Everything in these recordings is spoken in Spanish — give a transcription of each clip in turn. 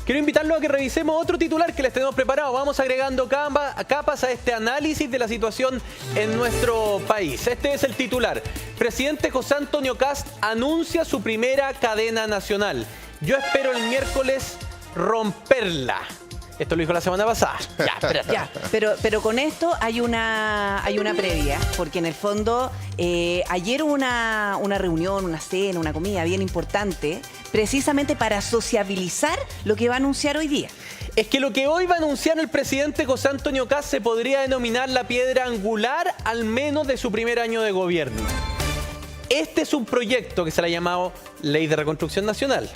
quiero invitarlos a que revisemos otro titular que les tenemos preparado. Vamos agregando capas a este análisis de la situación en nuestro país. Este es el titular. Presidente José Antonio Kast anuncia su primera cadena nacional. Yo espero el miércoles romperla. Esto lo dijo la semana pasada. Ya, espérate. Ya, pero con esto hay una previa, porque en el fondo ayer hubo una reunión, una cena, una comida bien importante, precisamente para sociabilizar lo que va a anunciar hoy día. Es que lo que hoy va a anunciar el presidente José Antonio Kast se podría denominar la piedra angular, al menos de su primer año de gobierno. Este es un proyecto que se le ha llamado Ley de Reconstrucción Nacional,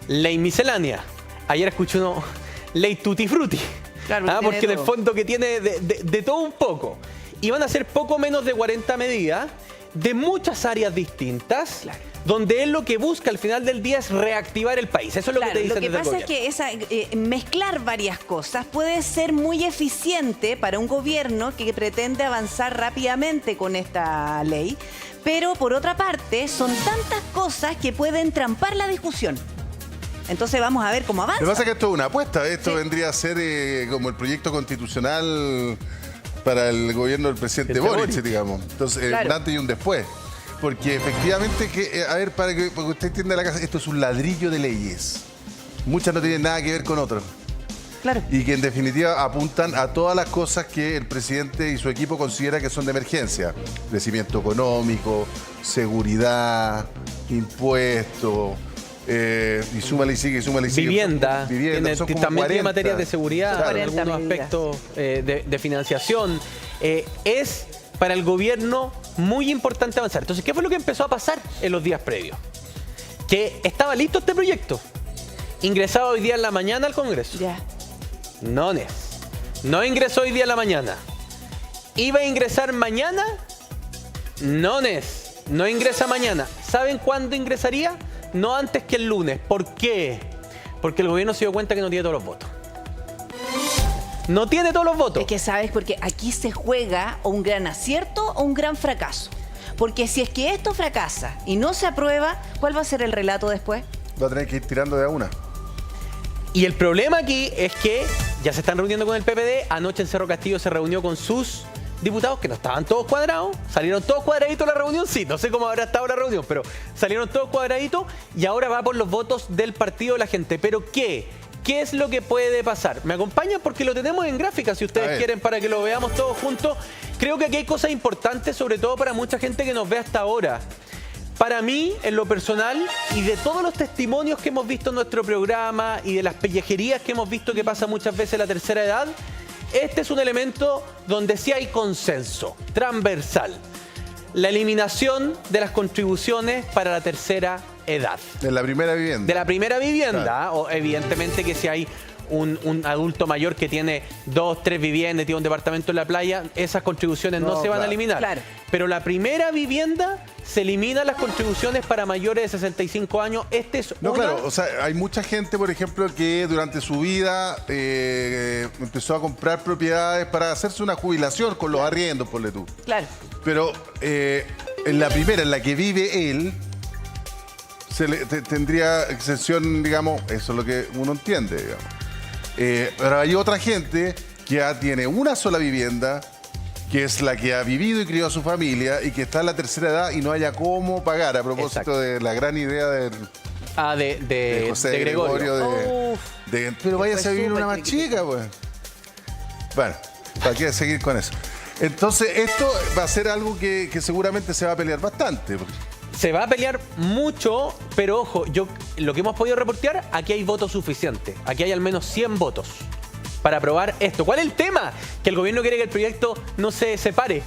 Ley Miscelánea. Ayer escuché uno... Ley Tutti Frutti, Claro, porque en el fondo que tiene de todo un poco. Y van a ser poco menos de 40 medidas de muchas áreas distintas, claro, donde él lo que busca al final del día es reactivar el país. Eso es lo que te dicen. Lo que pasa es que mezclar varias cosas puede ser muy eficiente para un gobierno que pretende avanzar rápidamente con esta ley, pero por otra parte son tantas cosas que pueden trampar la discusión. Entonces vamos a ver cómo avanza. Lo que pasa es que esto es una apuesta. Esto vendría a ser como el proyecto constitucional para el gobierno del presidente Boric, digamos. Entonces, claro, un antes y un después. Porque efectivamente, para que usted entienda la casa, esto es un ladrillo de leyes. Muchas no tienen nada que ver con otras. Claro. Y que en definitiva apuntan a todas las cosas que el presidente y su equipo considera que son de emergencia. Crecimiento económico, seguridad, impuestos... y súmale y sigue, súmale y sigue. Vivienda, también tiene materias de seguridad, claro, algunos aspectos de financiación. Es para el gobierno muy importante avanzar. Entonces, ¿qué fue lo que empezó a pasar en los días previos? Que estaba listo este proyecto, ingresado hoy día en la mañana al Congreso. Ya. No ingresó hoy día en la mañana. ¿Iba a ingresar mañana? No ingresa mañana. ¿Saben cuándo ingresaría? No antes que el lunes. ¿Por qué? Porque el gobierno se dio cuenta que no tiene todos los votos. No tiene todos los votos. Es que sabes, porque aquí se juega o un gran acierto o un gran fracaso. Porque si es que esto fracasa y no se aprueba, ¿cuál va a ser el relato después? Va a tener que ir tirando de a una. Y el problema aquí es que ya se están reuniendo con el PPD. Anoche en Cerro Castillo se reunió con sus diputados que no estaban todos cuadrados, salieron todos cuadraditos a la reunión, sí, no sé cómo habrá estado la reunión, pero salieron todos cuadraditos y ahora va por los votos del partido de la gente. ¿Pero qué? ¿Qué es lo que puede pasar? ¿Me acompañan? Porque lo tenemos en gráfica, si ustedes quieren, para que lo veamos todos juntos. Creo que aquí hay cosas importantes, sobre todo para mucha gente que nos ve hasta ahora. Para mí, en lo personal, y de todos los testimonios que hemos visto en nuestro programa y de las pellejerías que hemos visto que pasa muchas veces en la tercera edad, este es un elemento donde sí hay consenso transversal. La eliminación de las contribuciones para la tercera edad. De la primera vivienda. De la primera vivienda. Claro. O evidentemente que si hay un adulto mayor que tiene 2, 3 viviendas, tiene un departamento en la playa, esas contribuciones no se van a eliminar. Claro. Pero la primera vivienda se eliminan las contribuciones para mayores de 65 años. Este es claro, o sea, hay mucha gente, por ejemplo, que durante su vida empezó a comprar propiedades para hacerse una jubilación con los arriendos, ponle tú. Claro. Pero en la primera, en la que vive él, tendría exención, digamos, eso es lo que uno entiende, digamos. Pero hay otra gente que ya tiene una sola vivienda, que es la que ha vivido y criado a su familia y que está en la tercera edad y no haya cómo pagar, a propósito Exacto. de la gran idea de José de Gregorio. Pero váyase a vivir una más chica, pues. Bueno, ¿para qué seguir con eso? Entonces, esto va a ser algo que seguramente se va a pelear bastante. Se va a pelear mucho, pero ojo, lo que hemos podido reportear, aquí hay votos suficientes. Aquí hay al menos 100 votos para aprobar esto. ¿Cuál es el tema? Que el gobierno quiere que el proyecto no se separe,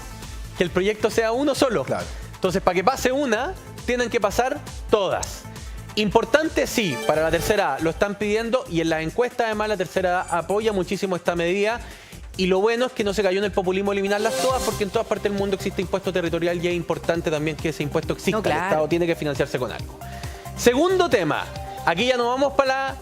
que el proyecto sea uno solo. Claro. Entonces, para que pase una, tienen que pasar todas. Importante, sí, para la tercera edad, lo están pidiendo y en las encuestas además la tercera edad apoya muchísimo esta medida. Y lo bueno es que no se cayó en el populismo eliminarlas todas, porque en todas partes del mundo existe impuesto territorial y es importante también que ese impuesto exista. No, claro. El Estado tiene que financiarse con algo. Segundo tema, aquí ya no vamos para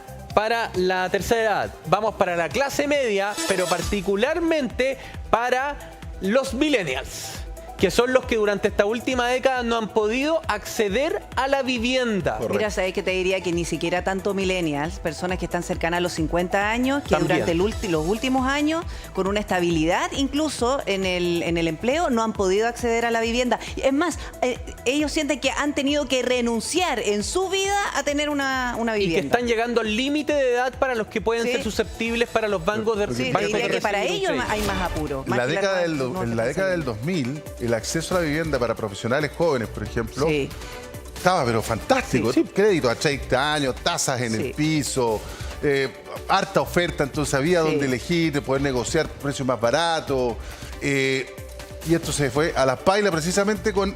la tercera edad, vamos para la clase media, pero particularmente para los millennials. que son los que durante esta última década no han podido acceder a la vivienda. Correcto. Mira, sabes que te diría que ni siquiera tanto millennials, personas que están cercanas a los 50 años, que También. durante los últimos años, con una estabilidad incluso en el empleo, no han podido acceder a la vivienda. Es más, ellos sienten que han tenido que renunciar en su vida a tener una Y vivienda. que están llegando al límite de edad para los que pueden Sí. ser susceptibles para los bancos de Sí, te bancos diría de que para recibir un ellos crédito. hay más apuro. En más la que década del, nuevas en la década del generaciones. 2000, el acceso a la vivienda para profesionales jóvenes, por ejemplo, Sí. estaba pero fantástico. Sí. Crédito a 30 años, tasas en Sí. el piso, harta oferta, entonces había Sí. donde elegir, poder negociar precios más baratos. Y esto se fue a la paila precisamente con,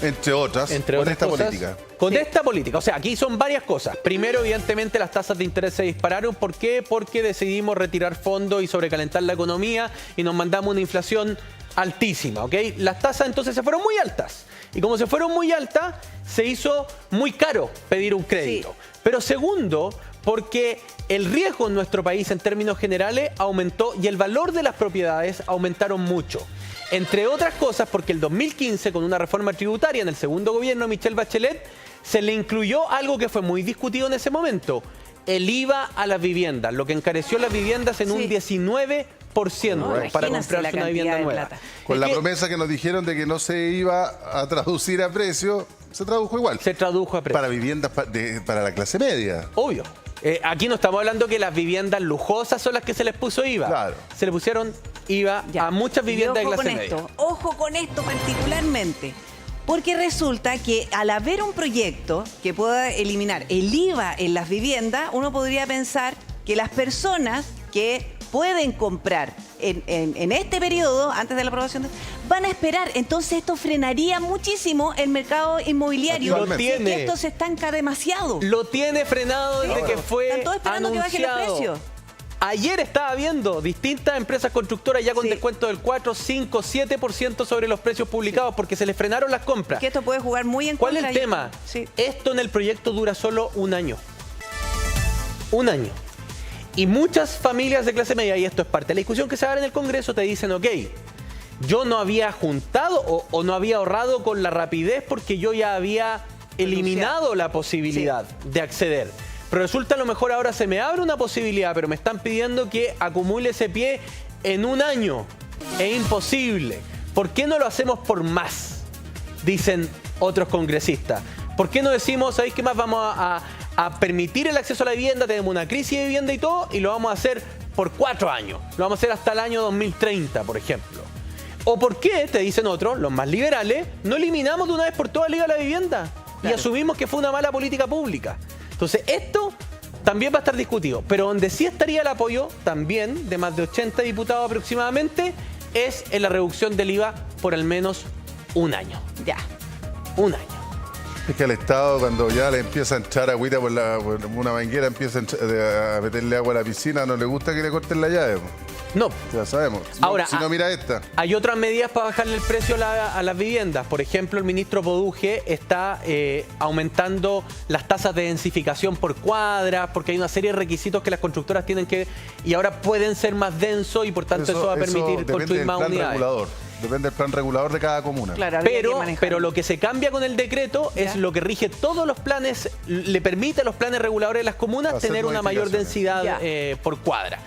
entre otras, Entre con otras esta cosas, política. Con Sí. esta política. O sea, aquí son varias cosas. Primero, evidentemente, las tasas de interés se dispararon. ¿Por qué? Porque decidimos retirar fondos y sobrecalentar la economía y nos mandamos una inflación altísima, ¿ok? Las tasas entonces se fueron muy altas. Y como se fueron muy altas, se hizo muy caro pedir un crédito. Sí. Pero segundo, porque el riesgo en nuestro país en términos generales aumentó y el valor de las propiedades aumentaron mucho. Entre otras cosas, porque el 2015, con una reforma tributaria en el segundo gobierno de Michelle Bachelet, se le incluyó algo que fue muy discutido en ese momento, el IVA a las viviendas, lo que encareció las viviendas en Sí. un 19% No, para imagínate comprarse la una vivienda cantidad de nueva. plata. Con Es la que promesa que nos dijeron de que no se iba a traducir a precio, se tradujo igual. se tradujo a precio. Para viviendas para la clase media. Obvio. Aquí no estamos hablando que las viviendas lujosas son las que se les puso IVA. Claro. Se le pusieron IVA Ya. a muchas viviendas Y de ojo clase con media. esto, ojo con esto particularmente. Porque resulta que al haber un proyecto que pueda eliminar el IVA en las viviendas, uno podría pensar que las personas que pueden comprar en este periodo, antes de la aprobación, van a esperar. Entonces esto frenaría muchísimo el mercado inmobiliario. Naturalmente. Lo tiene. Y esto se estanca demasiado. Lo tiene frenado desde que fue Están todos esperando que bajen los anunciado. precios. Ayer estaba viendo distintas empresas constructoras ya con Sí. descuento del 4, 5, 7% sobre los precios publicados porque se les frenaron las compras. Que esto puede jugar muy en ¿Cuál es contra. el tema? Sí. Esto en el proyecto dura solo un año. Un año. Y muchas familias de clase media, y esto es parte de la discusión que se va a dar en el Congreso, te dicen, ok, yo no había juntado o no había ahorrado con la rapidez porque yo ya había eliminado la posibilidad de acceder. Pero resulta a lo mejor ahora se me abre una posibilidad, pero me están pidiendo que acumule ese pie en un año. Es imposible. ¿Por qué no lo hacemos por más? Dicen otros congresistas. ¿Por qué no decimos, ¿sabéis qué más? Vamos a permitir el acceso a la vivienda, tenemos una crisis de vivienda y todo, y lo vamos a hacer por 4 años. Lo vamos a hacer hasta el año 2030, por ejemplo. ¿O por qué, te dicen otros, los más liberales, no eliminamos de una vez por todas el IVA a la vivienda? Y Claro. asumimos que fue una mala política pública. Entonces, esto también va a estar discutido. Pero donde sí estaría el apoyo, también, de más de 80 diputados aproximadamente, es en la reducción del IVA por al menos un año. Ya. Un año. Es que al Estado, cuando ya le empieza a entrar agüita por una manguera, empieza a meterle agua a la piscina, no le gusta que le corten la llave. No. Ya sabemos. Ahora, Si no, mira esta. Hay otras medidas para bajarle el precio a las viviendas. Por ejemplo, el ministro Poduje está aumentando las tasas de densificación por cuadra, porque hay una serie de requisitos que las constructoras tienen que... Y ahora pueden ser más densos y por tanto eso va a permitir depende construir del más plan unidades. regulador. Depende del plan regulador de cada comuna. Claro, habría que Pero manejarlo. lo que se cambia con el decreto es Ya. lo que rige todos los planes, le permite a los planes reguladores de las comunas Hacer tener una mayor densidad Ya. por cuadra.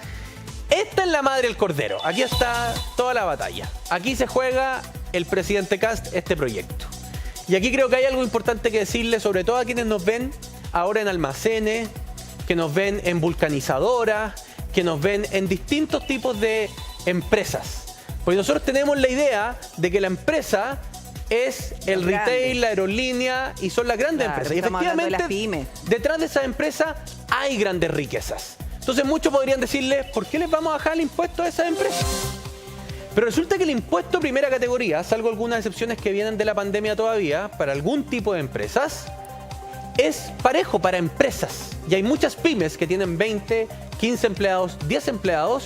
Esta es la madre del cordero. Aquí está toda la batalla. Aquí se juega el presidente Kast este proyecto. Y aquí creo que hay algo importante que decirle, sobre todo a quienes nos ven ahora en almacenes, que nos ven en vulcanizadoras, que nos ven en distintos tipos de empresas. Porque nosotros tenemos la idea de que la empresa es el Los retail, grandes. la aerolínea y son las grandes Claro, empresas. Y estamos hablando de las efectivamente, pymes. detrás de esas empresas hay grandes riquezas. Entonces muchos podrían decirle, ¿por qué les vamos a bajar el impuesto a esas empresas? Pero resulta que el impuesto primera categoría, salvo algunas excepciones que vienen de la pandemia todavía, para algún tipo de empresas, es parejo para empresas. Y hay muchas pymes que tienen 20, 15 empleados, 10 empleados,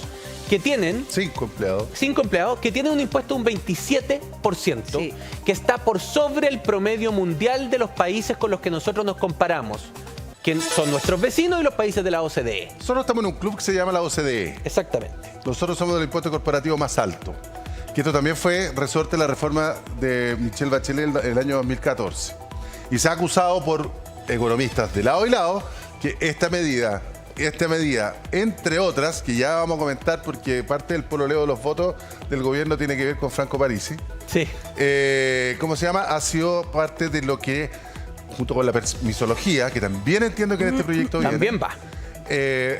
que tienen 5 empleados. 5 empleados, que tienen un impuesto de un 27%, Sí. que está por sobre el promedio mundial de los países con los que nosotros nos comparamos, que son nuestros vecinos y los países de la OCDE. Nosotros estamos en un club que se llama la OCDE. Exactamente. Nosotros somos del impuesto corporativo más alto. que esto también fue resorte de la reforma de Michelle Bachelet el año 2014. Y se ha acusado por economistas de lado y lado que esta medida, entre otras, que ya vamos a comentar porque parte del pololeo de los votos del gobierno tiene que ver con Franco Parisi. Sí. ¿Cómo se llama? Ha sido parte de lo que, junto con la permisología, que también entiendo que en este proyecto También va.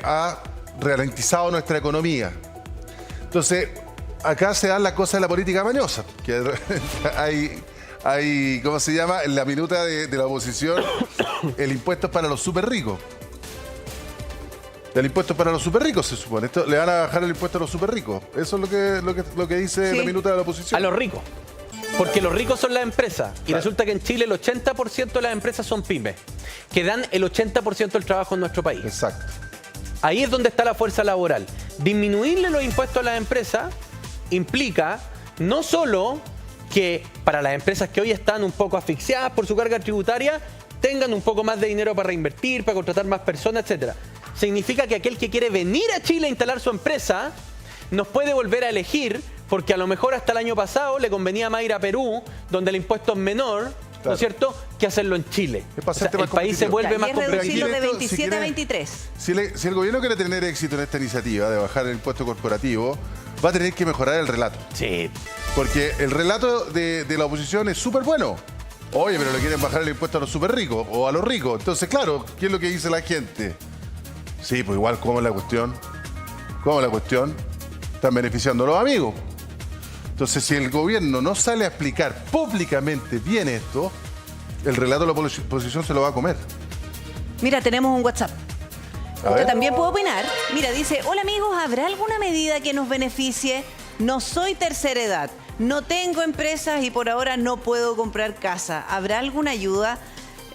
ha ralentizado nuestra economía. Entonces, acá se dan las cosas de la política mañosa, que hay, ¿cómo se llama? En la minuta de la oposición, el impuesto es para los súper ricos. El impuesto es para los súper ricos, se supone. Esto, le van a bajar el impuesto a los súper ricos. Eso es lo que dice Sí. la minuta de la oposición. A los ricos. Porque los ricos son las empresas. Y Claro. resulta que en Chile el 80% de las empresas son pymes, que dan el 80% del trabajo en nuestro país. Exacto. Ahí es donde está la fuerza laboral. Disminuirle los impuestos a las empresas implica no solo que para las empresas que hoy están un poco asfixiadas por su carga tributaria, tengan un poco más de dinero para reinvertir, para contratar más personas, etcétera. Significa que aquel que quiere venir a Chile a instalar su empresa nos puede volver a elegir, porque a lo mejor hasta el año pasado le convenía más ir a Perú, donde el impuesto es menor, ¿no Claro. es cierto?, que hacerlo en Chile. Es para O sea, hacerte más el país se competitivo. vuelve Ya, más y es competitivo. reducirlo de Esto, si 27 a quiere- 23. Si el gobierno quiere tener éxito en esta iniciativa de bajar el impuesto corporativo, va a tener que mejorar el relato. Sí. Porque el relato de la oposición es súper bueno. Oye, pero le quieren bajar el impuesto a los súper ricos o a los ricos. Entonces, claro, ¿qué es lo que dice la gente? Sí, pues igual, ¿cómo es la cuestión? ¿Cómo es la cuestión? Están beneficiando a los amigos. Entonces, si el gobierno no sale a explicar públicamente bien esto, el relato de la oposición se lo va a comer. Mira, tenemos un WhatsApp. A Usted ver. también puede opinar. Mira, dice, hola amigos, ¿habrá alguna medida que nos beneficie? No soy tercera edad, no tengo empresas y por ahora no puedo comprar casa. ¿Habrá alguna ayuda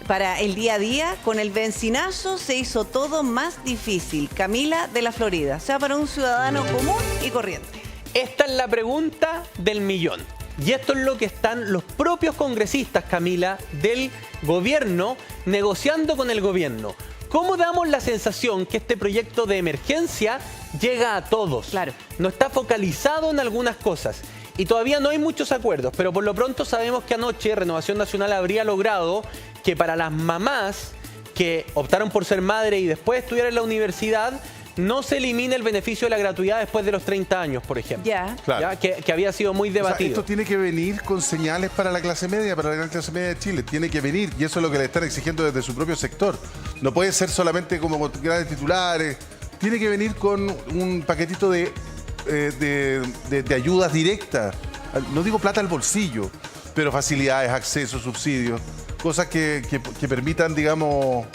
para el día a día? Con el benzinazo se hizo todo más difícil. Camila de la Florida. O sea, para un ciudadano común y corriente. Esta es la pregunta del millón. Y esto es lo que están los propios congresistas, Camila, del gobierno, negociando con el gobierno. ¿Cómo damos la sensación que este proyecto de emergencia llega a todos? Claro. No está focalizado en algunas cosas. Y todavía no hay muchos acuerdos, pero por lo pronto sabemos que anoche Renovación Nacional habría logrado que para las mamás que optaron por ser madre y después estudiar en la universidad, no se elimine el beneficio de la gratuidad después de los 30 años, por ejemplo. Ya. Claro. ¿Ya? Que había sido muy O sea, debatido. esto tiene que venir con señales para la clase media, para la gran clase media de Chile. Tiene que venir, y eso es lo que le están exigiendo desde su propio sector. No puede ser solamente como con grandes titulares. Tiene que venir con un paquetito de ayudas directas. No digo plata al bolsillo, pero facilidades, acceso, subsidios. Cosas que permitan, digamos,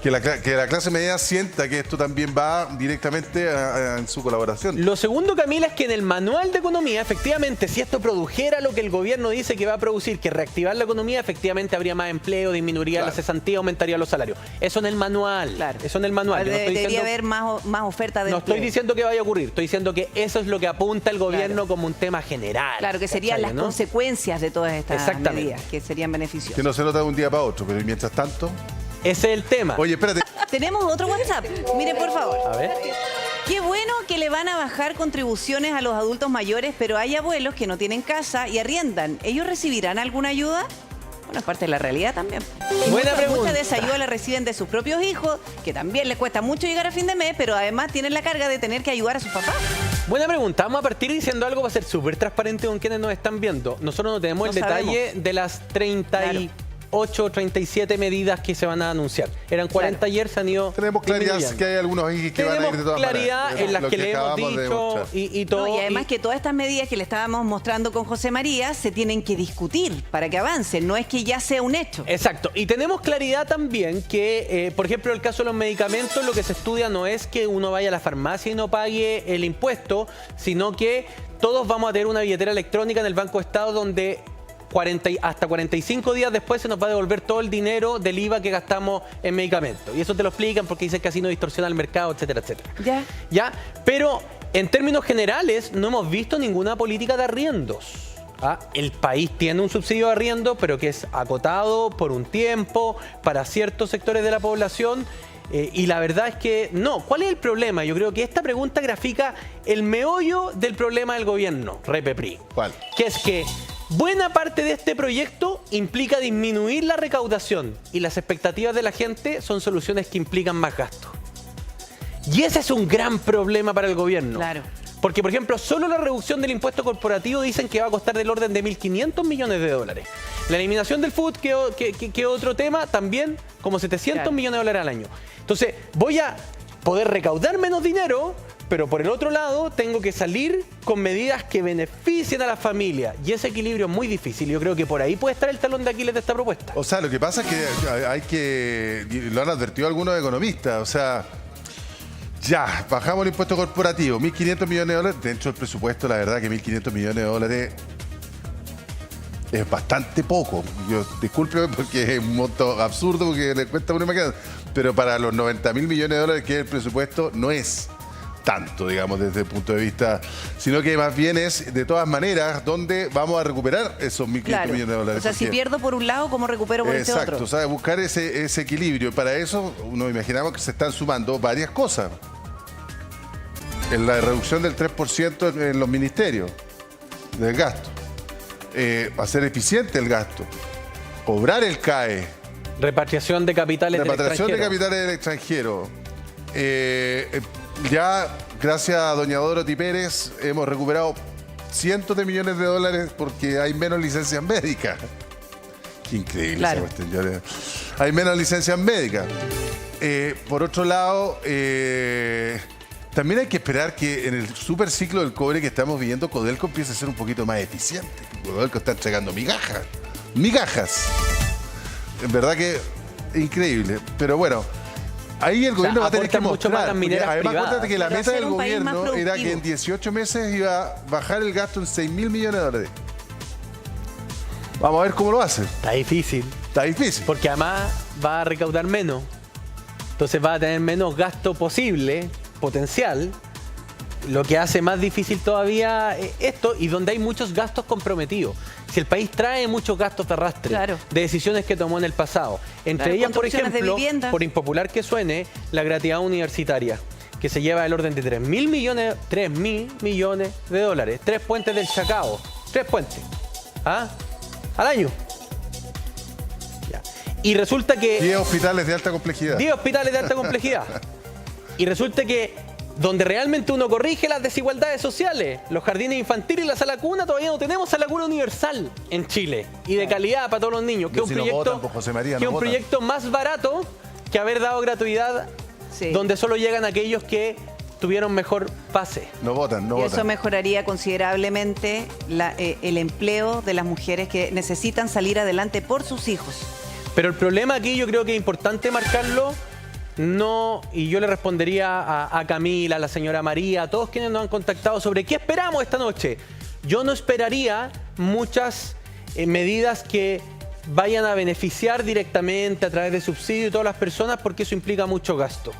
que la clase media sienta que esto también va directamente en su colaboración. Lo segundo, Camila, es que en el manual de economía, efectivamente, si esto produjera lo que el gobierno dice que va a producir, que reactivar la economía, efectivamente habría más empleo, disminuiría Claro. la cesantía, aumentaría los salarios. Eso en el manual. Claro. Eso en el manual. Yo no estoy Debería diciendo- haber más oferta de No estoy empleo. diciendo que vaya a ocurrir, estoy diciendo que eso es lo que apunta el gobierno Claro. como un tema general. Claro, que serían ¿cachai, las no? consecuencias de todas estas Exactamente. medidas, que serían beneficiosas. Que no se nota de un día para otro, pero mientras tanto... Ese es el tema. Oye, espérate. Tenemos otro WhatsApp. Miren, por favor. A ver. Qué bueno que le van a bajar contribuciones a los adultos mayores, pero hay abuelos que no tienen casa y arriendan. ¿Ellos recibirán alguna ayuda? Bueno, es parte de la realidad también. Buena pregunta. Muchas de esa ayuda la reciben de sus propios hijos, que también les cuesta mucho llegar a fin de mes, pero además tienen la carga de tener que ayudar a sus papás. Buena pregunta. Vamos a partir diciendo algo para ser súper transparente con quienes nos están viendo. Nosotros no tenemos No el detalle de las 38 o 37 medidas que se van a anunciar. Eran 40 Claro. ayer, se han ido Tenemos claridad disminuyendo. que hay algunos ahí que van a ir de Tenemos todas claridad maneras. en las Lo que le hemos acabamos de dicho demostrar. y todo. No, y además y- que todas estas medidas que le estábamos mostrando con José María se tienen que discutir para que avancen, no es que ya sea un hecho. Exacto. Y tenemos claridad también que, por ejemplo, en el caso de los medicamentos, lo que se estudia no es que uno vaya a la farmacia y no pague el impuesto, sino que todos vamos a tener una billetera electrónica en el Banco Estado donde hasta 45 días después se nos va a devolver todo el dinero del IVA que gastamos en medicamentos. Y eso te lo explican porque dicen que así no distorsiona el mercado, etcétera, etcétera. Ya. ¿Ya? Pero en términos generales no hemos visto ninguna política de arriendos. ¿Ah? El país tiene un subsidio de arriendo, pero que es acotado por un tiempo para ciertos sectores de la población. Y la verdad es que no. ¿Cuál es el problema? Yo creo que esta pregunta grafica el meollo del problema del gobierno, Repepri. ¿Cuál? Que es que buena parte de este proyecto implica disminuir la recaudación y las expectativas de la gente son soluciones que implican más gasto. Y ese es un gran problema para el gobierno. Claro. Porque, por ejemplo, solo la reducción del impuesto corporativo dicen que va a costar del orden de 1.500 millones de dólares. La eliminación del FUT, que otro tema, también como 700 Claro. millones de dólares al año. Entonces, voy a poder recaudar menos dinero, pero por el otro lado tengo que salir con medidas que beneficien a la familia. Y ese equilibrio es muy difícil. Yo creo que por ahí puede estar el talón de Aquiles de esta propuesta. O sea, lo que pasa es que hay que, y lo han advertido algunos economistas, o sea, ya, bajamos el impuesto corporativo, 1.500 millones de dólares, dentro del presupuesto, la verdad que 1.500 millones de dólares es bastante poco. Yo, discúlpeme porque es un monto absurdo porque le cuesta una imagen, pero para los 90.000 millones de dólares que es el presupuesto no es tanto, digamos, desde el punto de vista, sino que más bien es, de todas maneras, donde vamos a recuperar esos 1.500 Claro. millones de dólares. O sea, si Porque- pierdo por un lado, ¿cómo recupero por este Exacto, otro? o sea, buscar ese equilibrio. Para eso, nos imaginamos que se están sumando varias cosas. En la reducción del 3% en los ministerios del gasto. Hacer eficiente el gasto. Cobrar el CAE. Repatriación de capitales del Repatriación de extranjero. capitales del extranjero. Ya, gracias a doña Dorothy Pérez, hemos recuperado cientos de millones de dólares porque hay menos licencias médicas. Qué increíble Claro. esa cuestión. Hay menos licencias médicas. Por otro lado, también hay que esperar que en el super ciclo del cobre que estamos viviendo, Codelco empiece a ser un poquito más eficiente. Codelco está entregando migajas. Migajas. En verdad que increíble. Pero bueno, ahí el gobierno va a tener que aportan mucho más mostrar. las mineras Porque además, privadas. acuérdate que la Pero meta hacer del un país más gobierno era que productivo. en 18 meses iba a bajar el gasto en 6.000 millones de dólares. Vamos a ver cómo lo hace. Está difícil. Está difícil. Porque además va a recaudar menos. Entonces va a tener menos gasto posible, potencial, lo que hace más difícil todavía esto y donde hay muchos gastos comprometidos. Si el país trae muchos gastos de arrastre, Claro. de decisiones que tomó en el pasado, entre Claro, ellas, por construcciones de ejemplo, viviendas. por impopular que suene, la gratuidad universitaria, que se lleva el orden de 3.000 millones de dólares. 3 puentes del Chacao. 3 puentes. ¿Ah? Al año. Ya. Y resulta que 10 hospitales de alta complejidad. 10 hospitales de alta complejidad. Y resulta que donde realmente uno corrige las desigualdades sociales, los jardines infantiles y la sala cuna, todavía no tenemos sala cuna universal en Chile y de calidad para todos los niños. Que Pero es un si no proyecto, votan, pues, José María, que no es un votan. proyecto más barato que haber dado gratuidad Sí. donde solo llegan aquellos que tuvieron mejor pase. No votan, no Y eso votan. mejoraría considerablemente el empleo de las mujeres que necesitan salir adelante por sus hijos. Pero el problema aquí yo creo que es importante marcarlo. No, y yo le respondería a Camila, a la señora María, a todos quienes nos han contactado sobre qué esperamos esta noche. Yo no esperaría muchas medidas que vayan a beneficiar directamente a través de subsidios a todas las personas porque eso implica mucho gasto.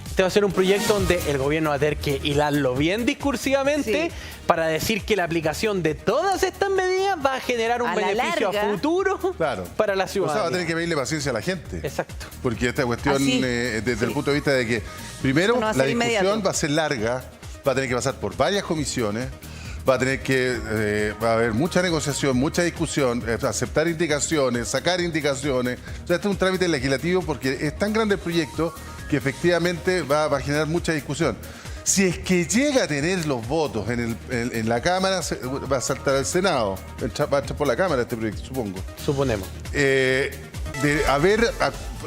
Este va a ser un proyecto donde el gobierno va a tener que hilarlo bien discursivamente Sí. para decir que la aplicación de todas estas medidas va a generar un A la beneficio larga, a futuro Claro. para la O sea, va a ciudadanía. tener que pedirle paciencia a la gente. Exacto. Porque esta cuestión, Así. desde Sí. el punto de vista de que, primero, Eso no va a la ser discusión inmediato. va a ser larga, va a tener que pasar por varias comisiones, va a tener que, va a haber mucha negociación, mucha discusión, aceptar indicaciones, sacar indicaciones. O sea, este es un trámite legislativo porque es tan grande el proyecto que efectivamente va a generar mucha discusión. Si es que llega a tener los votos en la Cámara, va a saltar al Senado. Va a entrar por la Cámara este proyecto, supongo. Suponemos.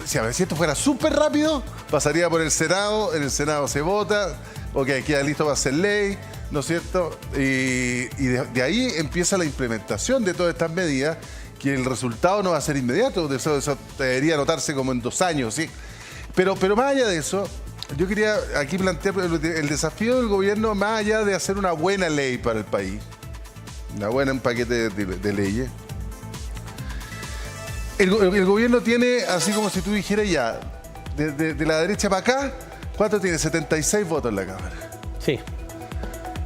Si esto fuera súper rápido, pasaría por el Senado, en el Senado se vota, ok, queda listo para hacer ley, ¿no es cierto? Y de ahí empieza la implementación de todas estas medidas, que el resultado no va a ser inmediato, eso debería notarse como en 2 años, ¿sí? Pero más allá de eso, yo quería aquí plantear el desafío del gobierno, más allá de hacer una buena ley para el país, un paquete de leyes. El gobierno tiene, así como si tú dijeras ya, de la derecha para acá, ¿cuánto tiene? 76 votos en la Cámara. Sí.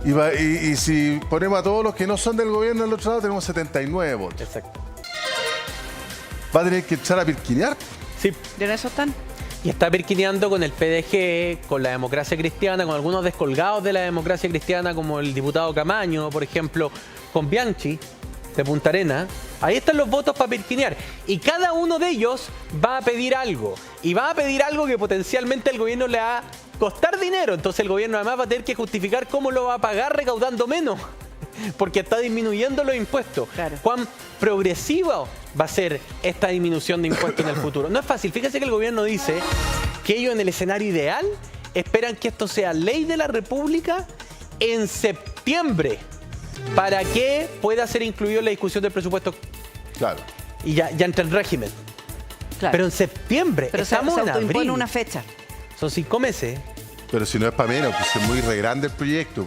Y si ponemos a todos los que no son del gobierno del otro lado, tenemos 79 votos. Exacto. Va a tener que echar a pirquinear. Sí. ¿De eso están? Y está perquineando con el PDG, con la democracia cristiana, con algunos descolgados de la democracia cristiana, como el diputado Camaño, por ejemplo, con Bianchi, de Punta Arenas. Ahí están los votos para perquinear. Y cada uno de ellos va a pedir algo. Y va a pedir algo que potencialmente el gobierno le va a costar dinero. Entonces el gobierno además va a tener que justificar cómo lo va a pagar recaudando menos. Porque está disminuyendo los impuestos. Claro. ¿Cuán progresiva va a ser esta disminución de impuestos en el futuro? No es fácil. Fíjese que el gobierno dice que ellos en el escenario ideal esperan que esto sea ley de la República en septiembre para que pueda ser incluido en la discusión del presupuesto. Claro. Y ya entre el régimen. Claro. Pero en septiembre, Pero se estamos en autoimpone abril. una fecha. Son 5 meses. Pero si no es para menos, pues es muy re grande el proyecto.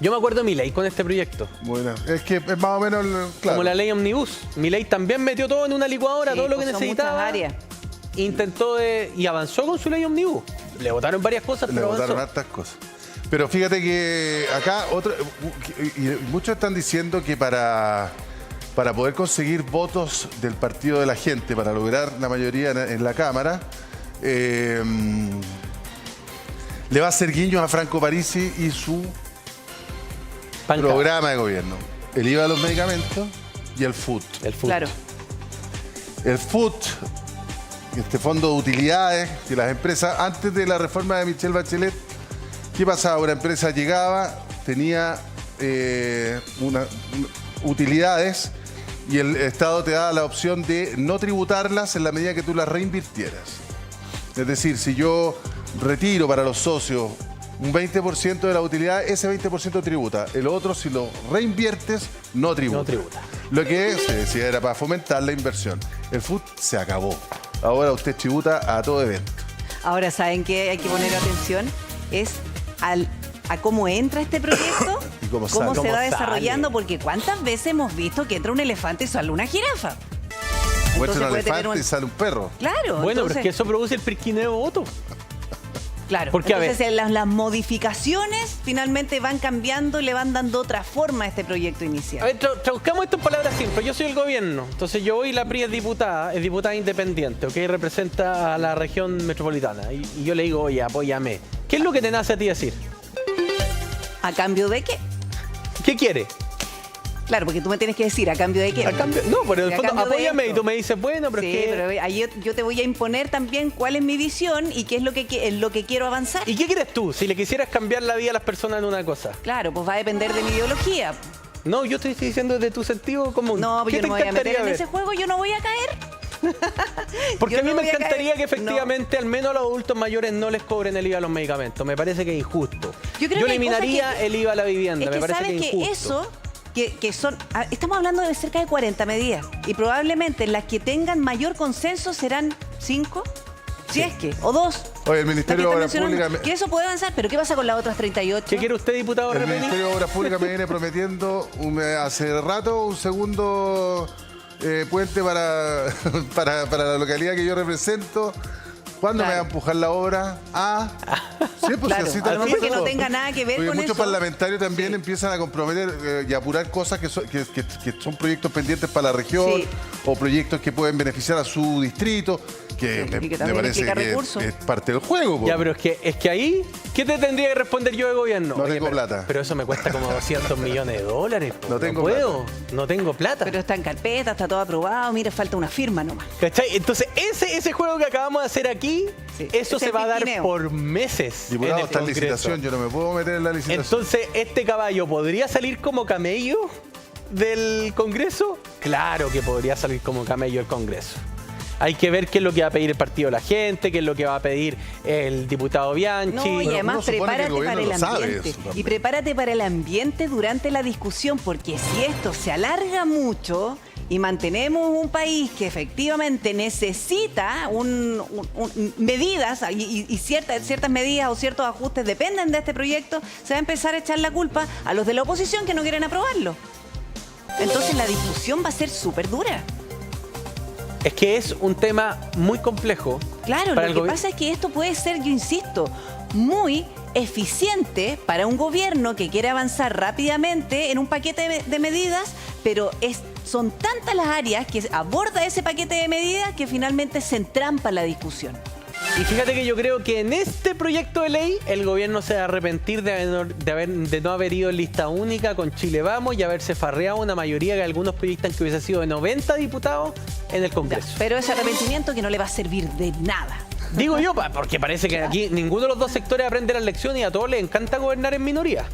Yo me acuerdo de Milei con este proyecto. Bueno, es que es más o menos, claro. Como la ley Omnibus. Milei también metió todo en una licuadora, Sí, todo lo que pues son necesitaba. muchas áreas. Intentó y avanzó con su ley Omnibus. Le votaron varias cosas, Le pero votaron avanzó. hartas cosas. Pero fíjate que acá y muchos están diciendo que para poder conseguir votos del partido de la gente, para lograr la mayoría en la Cámara, le va a hacer guiños a Franco Parisi y su Panca. programa de gobierno. El IVA a los medicamentos y el FUT. El fútbol. Claro. El FUT, este fondo de utilidades que las empresas, antes de la reforma de Michelle Bachelet, ¿qué pasaba? Una empresa llegaba, tenía utilidades y el Estado te daba la opción de no tributarlas en la medida que tú las reinvirtieras. Es decir, si yo retiro para los socios un 20% de la utilidad, ese 20% tributa. El otro, si lo reinviertes, no tributa. No tributa. Lo que se decía era para fomentar la inversión. El FUT se acabó. Ahora usted tributa a todo evento. Ahora, ¿saben qué hay que poner atención? Es a cómo entra este proyecto, Y cómo cómo sale. se Cómo va sale. desarrollando, porque ¿cuántas veces hemos visto que entra un elefante y sale una jirafa? Muestra un puede tener elefante y sale un perro. Claro. Bueno, pero entonces- es que eso produce el perquineo de votos. Claro, Porque, a ver- entonces las modificaciones finalmente van cambiando y le van dando otra forma a este proyecto A inicial. ver, traduzcamos esto en palabras simples. Yo soy el gobierno, entonces yo voy y la PRI es diputada independiente, ¿ok? Representa a la región metropolitana. Y yo le digo, oye, apóyame. ¿Qué es lo que te nace a ti decir? ¿A cambio de qué? ¿Qué quiere? Claro, porque tú me tienes que decir, ¿a cambio de qué? A cambio, no, pero en el A fondo, cambio de apóyame y esto. tú me dices, bueno, pero Sí, es que... pero ahí yo te voy a imponer también cuál es mi visión y qué es lo que quiero avanzar. ¿Y qué quieres tú? Si le quisieras cambiar la vida a las personas en una cosa. Claro, pues va a depender de mi ideología. No, yo estoy diciendo de tu sentido común. No, pues ¿Qué yo te no me voy a meter encantaría en ver? ese juego, yo no voy a caer. Porque yo a mí no me voy a encantaría caer. que efectivamente al menos a los adultos mayores no les cobren el IVA a los medicamentos. Me parece que es injusto. Yo creo que hay eliminaría cosas que- el IVA a la vivienda. Es me que parece sabes que es que injusto. eso, que son, estamos hablando de cerca de 40 medidas y probablemente las que tengan mayor consenso serán 5, si es que, o 2. Oye, el Ministerio de Obras Públicas... Que eso puede avanzar, pero ¿qué pasa con las otras 38? ¿Qué quiere usted, diputado El Repeni? Ministerio de Obras Públicas me viene prometiendo hace rato un segundo puente para la localidad que yo represento. ¿Cuándo Claro. me va a empujar la obra? Sí, pues Claro, así a lo también mejor que todo. no tenga nada que ver Porque con muchos eso. parlamentarios también empiezan a comprometer y apurar cosas que son proyectos pendientes para la región Sí. o proyectos que pueden beneficiar a su distrito, que, Sí, y que me también parece implica que recursos. es parte del juego. po. Ya, pero es que ahí, ¿qué te tendría que responder yo de gobierno? No tengo pero, plata. Pero eso me cuesta como 200 millones de dólares. po. No tengo puedo, no tengo plata. Pero está en carpeta, está todo aprobado, mira, falta una firma nomás. ¿Cachai? Entonces, ese juego que acabamos de hacer aquí, Sí, eso ese se va a dar piquineo. por meses. Diputado, en el está en Congreso. licitación, yo no me puedo meter en la licitación. Entonces, ¿este caballo podría salir como camello del Congreso? Claro que podría salir como camello del Congreso. Hay que ver qué es lo que va a pedir el Partido de la Gente, qué es lo que va a pedir el diputado Bianchi. No, y Pero además uno supone que el prepárate para gobierno el lo sabe ambiente. eso también. Y prepárate para el ambiente durante la discusión, porque si esto se alarga mucho y mantenemos un país que efectivamente necesita medidas y ciertas medidas o ciertos ajustes dependen de este proyecto, se va a empezar a echar la culpa a los de la oposición que no quieren aprobarlo. Entonces la discusión va a ser súper dura. Es que es un tema muy complejo. Claro, para lo el que gobi- pasa es que esto puede ser, yo insisto, muy eficiente para un gobierno que quiere avanzar rápidamente en un paquete de medidas, pero son tantas las áreas que aborda ese paquete de medidas que finalmente se entrampa la discusión. Y fíjate que yo creo que en este proyecto de ley el gobierno se va a arrepentir de no haber ido en lista única con Chile Vamos y haberse farreado una mayoría que algunos proyectan que hubiese sido de 90 diputados en el Congreso. Pero ese arrepentimiento que no le va a servir de nada. Digo yo, porque parece que aquí ninguno de los dos sectores aprende la lección y a todos les encanta gobernar en minoría.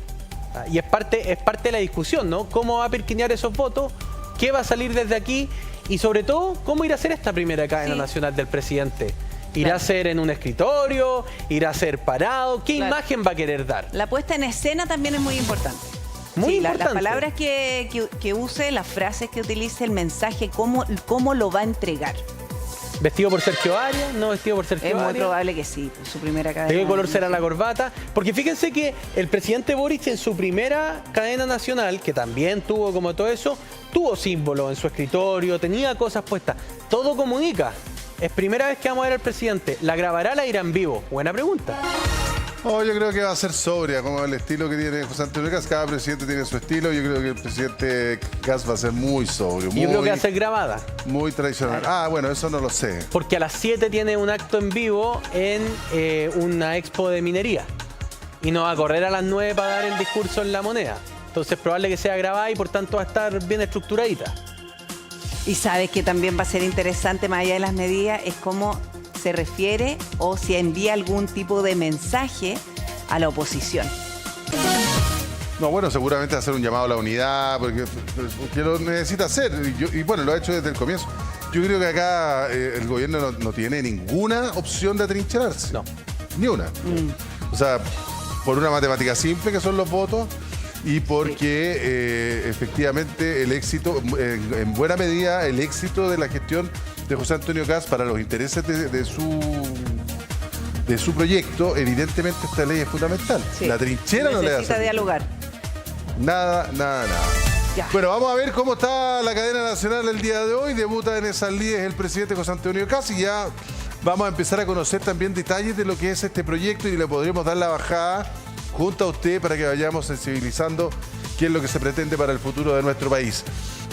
Y es parte de la discusión, ¿no? ¿Cómo va a perquiñar esos votos? ¿Qué va a salir desde aquí? Y sobre todo, ¿cómo irá a ser esta primera cadena nacional del presidente? ¿Irá a ser en un escritorio? ¿Irá a ser parado? ¿Qué imagen va a querer dar? La puesta en escena también es muy importante. Muy importante. Las palabras que use, las frases que utilice, el mensaje, cómo lo va a entregar. ¿Vestido por Sergio Arias? ¿No vestido por Sergio Es Arias? muy probable que sí, su primera cadena. ¿De qué color será la corbata? Porque fíjense que el presidente Boric en su primera cadena nacional, que también tuvo como todo eso, tuvo símbolos en su escritorio, tenía cosas puestas. Todo comunica. Es primera vez que vamos a ver al presidente. ¿La grabará, la irá en vivo? Buena pregunta. Oh, yo creo que va a ser sobria, como el estilo que tiene José Antonio Kast. Cada presidente tiene su estilo. Yo creo que el presidente Kast va a ser muy sobrio. Yo creo que va a ser grabada. Muy tradicional. Ah, bueno, eso no lo sé. Porque a las 7 tiene un acto en vivo en una expo de minería. Y no va a correr a las 9 para dar el discurso en La Moneda. Entonces es probable que sea grabada y por tanto va a estar bien estructuradita. Y sabes que también va a ser interesante, más allá de las medidas, es cómo se refiere o si envía algún tipo de mensaje a la oposición. No, bueno, seguramente hacer un llamado a la unidad, porque lo necesita hacer. Y bueno, lo ha hecho desde el comienzo. Yo creo que acá el gobierno no tiene ninguna opción de atrincherarse. No. Ni una. O sea, por una matemática simple que son los votos y porque efectivamente el éxito, en buena medida, el éxito de la gestión de José Antonio Kast para los intereses de su proyecto, evidentemente esta ley es fundamental. Sí. La trinchera no le da Necesita dialogar. nada. Ya. Bueno, vamos a ver cómo está la cadena nacional el día de hoy. Debuta en esas líderes el presidente José Antonio Kast y ya vamos a empezar a conocer también detalles de lo que es este proyecto y le podremos dar la bajada junto a usted para que vayamos sensibilizando qué es lo que se pretende para el futuro de nuestro país.